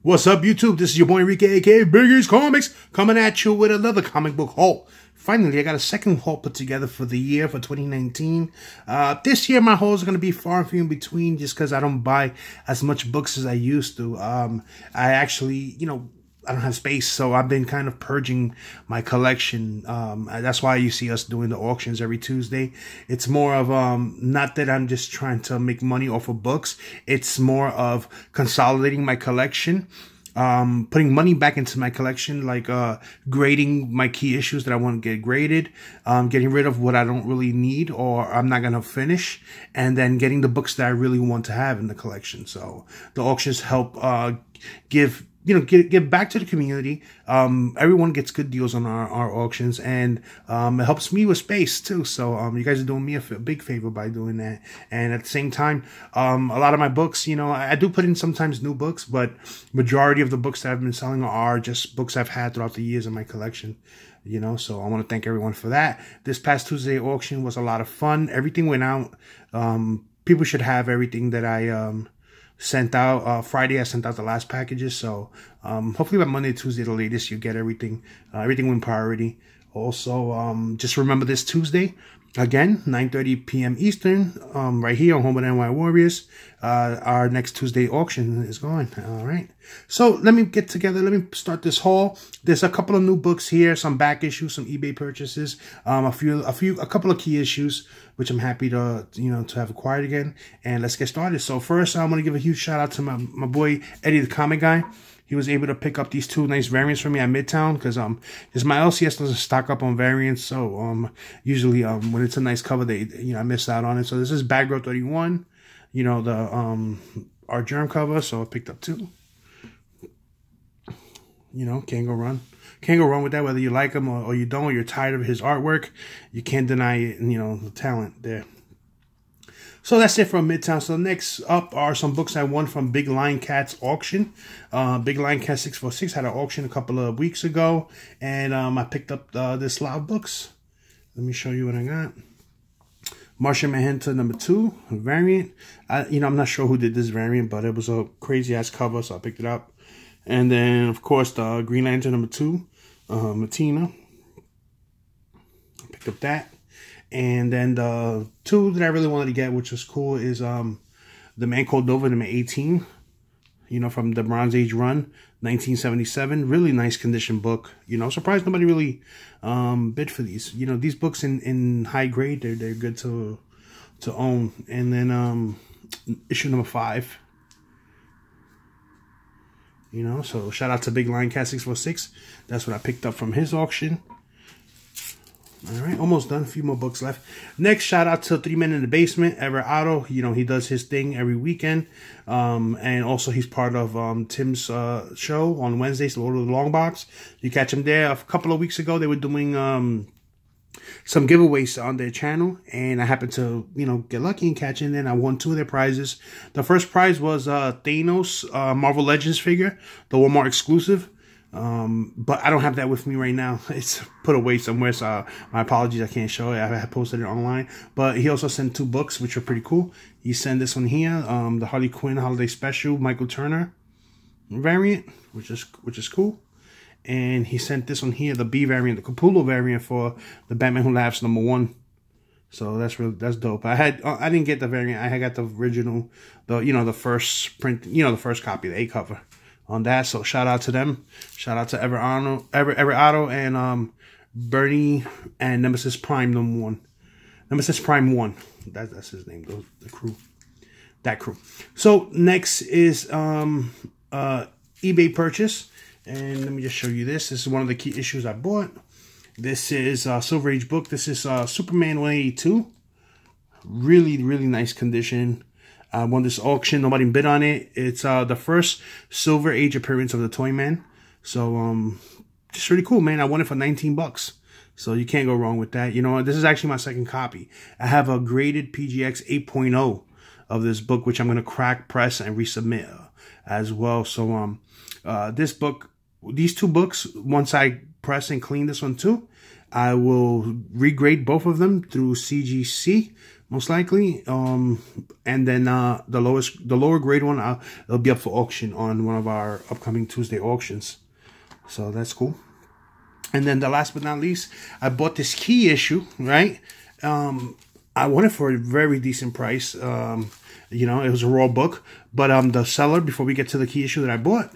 What's up, YouTube? This is your boy Enrique, aka Biggie's Comics, coming at you with another comic book haul. Finally, I got a second haul put together for the year, for 2019. This year, my hauls are going to be far and few in between just because I don't buy as much books as I used to. I actually, I don't have space, so I've been kind of purging my collection. That's why you see us doing the auctions every Tuesday. It's more of, not that I'm just trying to make money off of books. It's more of consolidating my collection, putting money back into my collection, like grading my key issues that I want to get graded, getting rid of what I don't really need or I'm not going to finish, and then getting the books that I really want to have in the collection. So the auctions help give back to the community. Everyone gets good deals on our auctions, and it helps me with space too. So you guys are doing me a big favor by doing that. And at the same time, a lot of my books, I do put in sometimes new books, but majority of the books that I've been selling are just books I've had throughout the years in my collection. So I want to thank everyone for that. This past Tuesday auction was a lot of fun. Everything went out. People should have everything that I sent out. Friday I sent out the last packages, so hopefully by Monday, Tuesday the latest you get everything. Everything went priority. Also, just remember this Tuesday, again, 9:30 p.m. Eastern, right here on Home of NY Warriors. Our next Tuesday auction is going. All right. So let me start this haul. There's a couple of new books here, some back issues, some eBay purchases, a couple of key issues, which I'm happy to, to have acquired again. And let's get started. So first, I'm going to give a huge shout out to my boy, Eddie the Comic Guy. He was able to pick up these two nice variants for me at Midtown because my LCS doesn't stock up on variants. So usually when it's a nice cover, I miss out on it. So this is Batgirl 31, our germ cover. So I picked up two. Can't go wrong. Can't go wrong with that, whether you like him or you don't, or you're tired of his artwork. You can't deny it, the talent there. So that's it from Midtown. So next up are some books I won from Big Lion Cat's auction. Big Lion Cat 646 had an auction a couple of weeks ago, and I picked up this lot of books. Let me show you what I got. Martian Manhunter #2 variant. I'm not sure who did this variant, but it was a crazy ass cover, so I picked it up. And then of course the Green Lantern #2, Matina. I picked up that. And then the two that I really wanted to get, which was cool, is The Man Called Nova #18, from the Bronze Age run, 1977. Really nice condition book. Surprised nobody really bid for these. These books in high grade, they're good to own. And then issue #5. So shout out to Big Lion Cat 646. That's what I picked up from his auction. All right, almost done. A few more books left. Next, shout out to Three Men in the Basement, Everett Otto. He does his thing every weekend. And also he's part of Tim's show on Wednesdays, Lord of the Long Box. You catch him there. A couple of weeks ago, they were doing some giveaways on their channel, and I happened to, get lucky and catch in, and I won 2 of their prizes. The first prize was Thanos Marvel Legends figure, the Walmart exclusive. But I don't have that with me right now. It's put away somewhere, so my apologies, I can't show it. I posted it online. But he also sent 2 books, which are pretty cool. He sent this one here, the Harley Quinn Holiday Special, Michael Turner variant, which is cool. And he sent this one here, the B variant, the Capullo variant for the Batman Who Laughs #1. So that's dope. I didn't get the variant. I got the original, the first print, the first copy, the A cover on that. So shout out to them. Shout out to Everett Otto and Bernie and Nemesis Prime #1. Nemesis Prime 1. That's his name, the crew. That crew. So next is eBay purchase. And let me just show you this. This is one of the key issues I bought. This is a Silver Age book. This is Superman 182. Really, really nice condition. I won this auction. Nobody bid on it. It's the first Silver Age appearance of the Toyman. So just really cool, man. I won it for 19 bucks. So you can't go wrong with that. This is actually my second copy. I have a graded PGX 8.0 of this book, which I'm going to crack, press, and resubmit as well. So this book, these 2 books, once I press and clean this one too, I will regrade both of them through CGC, most likely. And then the lower grade one, it'll be up for auction on one of our upcoming Tuesday auctions. So that's cool. And then the last but not least, I bought this key issue, right? I won it for a very decent price. You know, it was a raw book, but the seller, before we get to the key issue that I bought,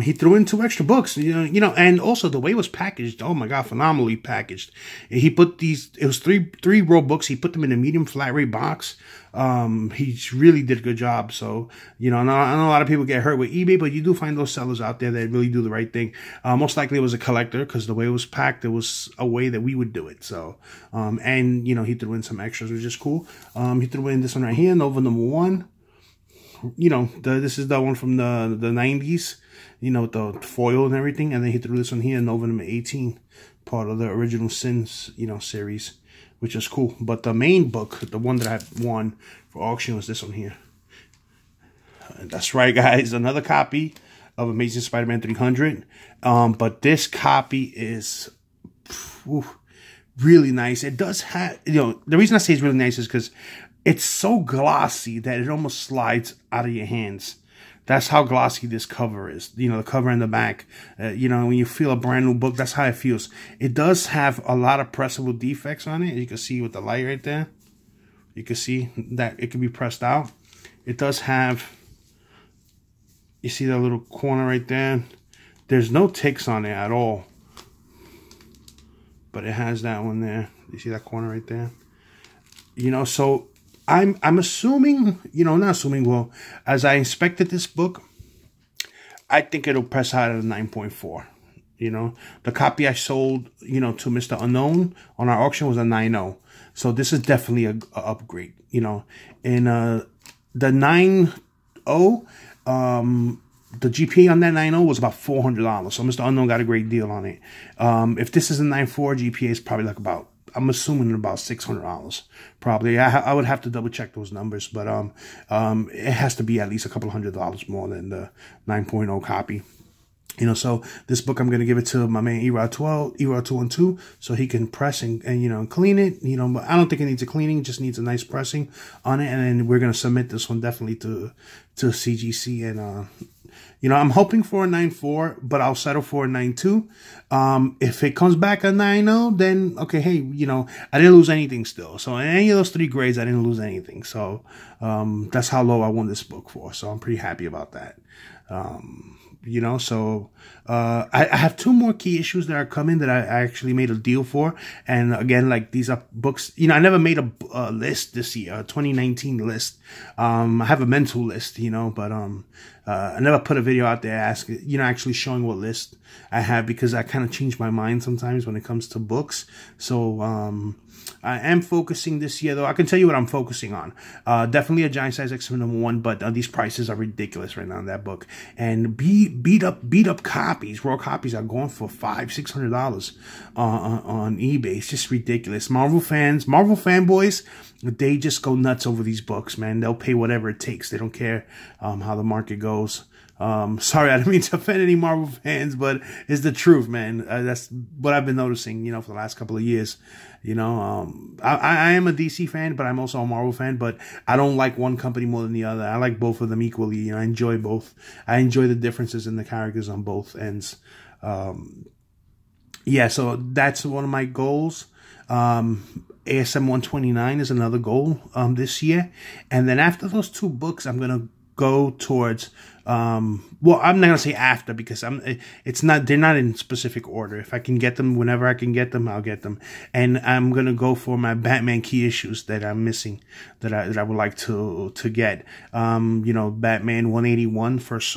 he threw in 2 extra books, you know, and also the way it was packaged, oh my God, phenomenally packaged. He put these, it was three raw books. He put them in a medium flat rate box. He really did a good job. So, you know, I know a lot of people get hurt with eBay, but you do find those sellers out there that really do the right thing. Most likely it was a collector, because the way it was packed, it was a way that we would do it. So, and, you know, he threw in some extras, which is cool. He threw in this one right here, Nova #1. You know, this is the one from the 90s, you know, with the foil and everything. And then he threw this one here, Nova #18, part of the Original Sins, you know, series, which is cool. But the main book, the one that I won for auction, was this one here. That's right, guys, another copy of Amazing Spider-Man 300. But this copy is really nice. It does have, you know, the reason I say it's really nice is because it's so glossy that it almost slides out of your hands. That's how glossy this cover is. You know, the cover and the back. You know, when you feel a brand new book, that's how it feels. It does have a lot of pressable defects on it. You can see with the light right there. You can see that it can be pressed out. It does have, you see that little corner right there? There's no ticks on it at all. But it has that one there. You see that corner right there? You know, so I'm assuming, you know, not assuming, well, as I inspected this book, I think it'll press out at a 9.4. You know, the copy I sold, you know, to Mr. Unknown on our auction was a 9.0. So this is definitely a upgrade, you know. And the 9.0, the GPA on that 9.0 was about $400. So Mr. Unknown got a great deal on it. If this is a 9.4, GPA is probably like about, I'm assuming about $600, probably. I would have to double check those numbers, but it has to be at least a couple $100 more than the 9.0 copy. You know, so this book, I'm going to give it to my man Erod212, so he can press and you know, clean it. You know, but I don't think it needs a cleaning, it just needs a nice pressing on it. And then we're going to submit this one definitely to CGC. And, you know, I'm hoping for a 9.4, but I'll settle for a 9.2. If it comes back a 9.0, then, okay, hey, you know, I didn't lose anything still. So in any of those 3 grades, I didn't lose anything. So that's how low I won this book for. So I'm pretty happy about that. You know, so I have 2 more key issues that are coming that I actually made a deal for. And again, like, these are books, you know, I never made a list this year, a 2019 list. I have a mental list, you know, but I never put a video out there actually showing what list I have, because I kind of change my mind sometimes when it comes to books. So I am focusing this year, though. I can tell you what I'm focusing on. Definitely a Giant Size X-Men #1, but these prices are ridiculous right now in that book. And beat up copies, raw copies, are going for $500–600 on eBay. It's just ridiculous. Marvel fanboys, they just go nuts over these books, man. They'll pay whatever it takes. They don't care how the market goes. Sorry, I didn't mean to offend any Marvel fans, but it's the truth, man. That's what I've been noticing, you know, for the last couple of years. You know, I am a DC fan, but I'm also a Marvel fan, but I don't like one company more than the other. I like both of them equally. You know, I enjoy both. I enjoy the differences in the characters on both ends. Yeah, so that's one of my goals. ASM 129 is another goal this year. And then after those 2 books, I'm going to go towards, well, I'm not going to say after, because they're not in specific order. If I can get them, whenever I can get them, I'll get them. And I'm going to go for my Batman key issues that I'm missing, that I would like to get. You know, Batman 181, first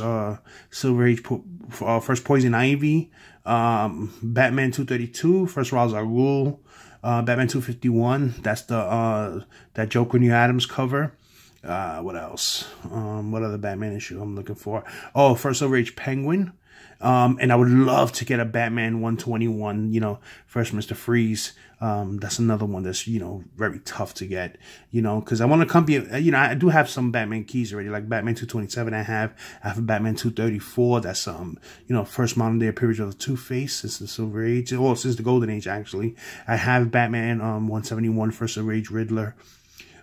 Silver Age, first Poison Ivy, Batman 232, first Ra's al Ghul, Batman 251, that's the that Joker New Adams cover. What else? What other Batman issue I'm looking for? Oh, first Silver Age Penguin. And I would love to get a Batman 121, you know, first Mr. Freeze. That's another one that's, you know, very tough to get, you know, because I want to company, you know, I do have some Batman keys already, like Batman 227 I have a Batman 234, that's, you know, first modern day appearance of the Two-Face since the Silver Age, well, since the Golden Age, actually. I have Batman 171, first Silver Age Riddler.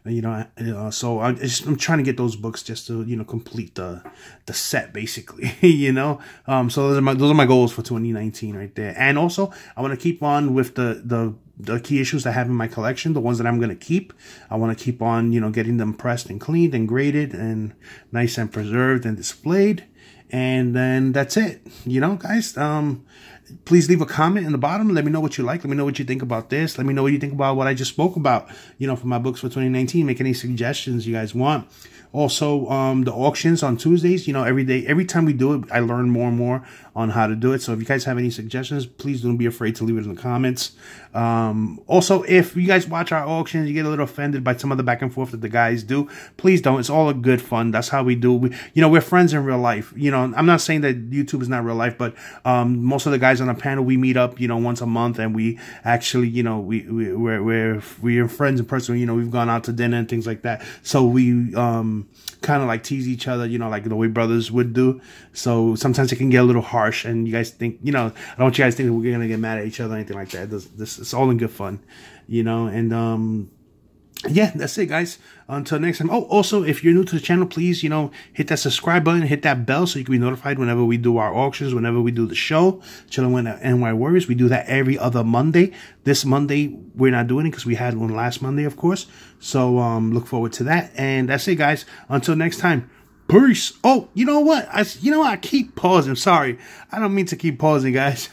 You know, so I'm trying to get those books just to, you know, complete the set basically. You know, so those are my goals for 2019 right there. And also I want to keep on with the key issues I have in my collection, the ones that I'm going to keep. I want to keep on, you know, getting them pressed and cleaned and graded and nice and preserved and displayed. And then that's it, you know, guys. Please leave a comment in the bottom. Let me know what you like. Let me know what you think about this. Let me know what you think about what I just spoke about, you know, for my books for 2019. Make any suggestions you guys want. Also, the auctions on Tuesdays, you know, every time we do it, I learn more and more on how to do it. So if you guys have any suggestions, please don't be afraid to leave it in the comments. Also, if you guys watch our auctions, you get a little offended by some of the back and forth that the guys do, please don't. It's all a good fun. That's how we do. You know, we're friends in real life. You know, I'm not saying that YouTube is not real life, but most of the guys on the panel, we meet up, you know, once a month, and we actually, you know, we're friends in person. You know, we've gone out to dinner and things like that. So we kind of like tease each other, you know, like the way brothers would do. So sometimes it can get a little harsh, and you guys think, you know, I don't want you guys think that we're gonna get mad at each other or anything like that. It's all in good fun, you know. And yeah, that's it, guys. Until next time. Oh, also, if you're new to the channel, please, you know, hit that subscribe button, hit that bell so you can be notified whenever we do our auctions, whenever we do the show, Chilling with NY Warriors. We do that every other Monday. This Monday, we're not doing it because we had one last Monday, of course. So, look forward to that. And that's it, guys. Until next time. Peace. Oh, you know what? I keep pausing. Sorry. I don't mean to keep pausing, guys.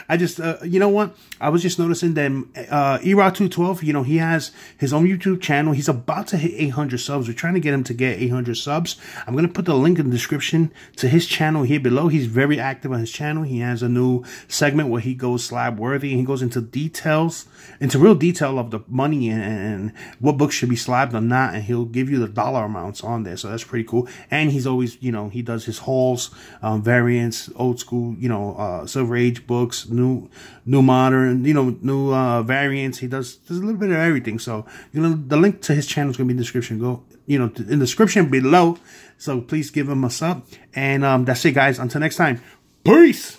I just, you know what? I was just noticing that Era212, you know, he has his own YouTube channel. He's about to hit 800 subs. We're trying to get him to get 800 subs. I'm going to put the link in the description to his channel here below. He's very active on his channel. He has a new segment where he goes slab worthy, and he goes into details, into real detail of the money and what books should be slabbed or not. And he'll give you the dollar amounts on there. So that's pretty cool. And he's always, you know, he does his hauls, variants, old school, you know, Silver Age books, new modern, you know, new variants. He does a little bit of everything. So, you know, the link to his channel is going to be in the description. Go, you know, in the description below. So please give him a sub. And that's it, guys. Until next time. Peace.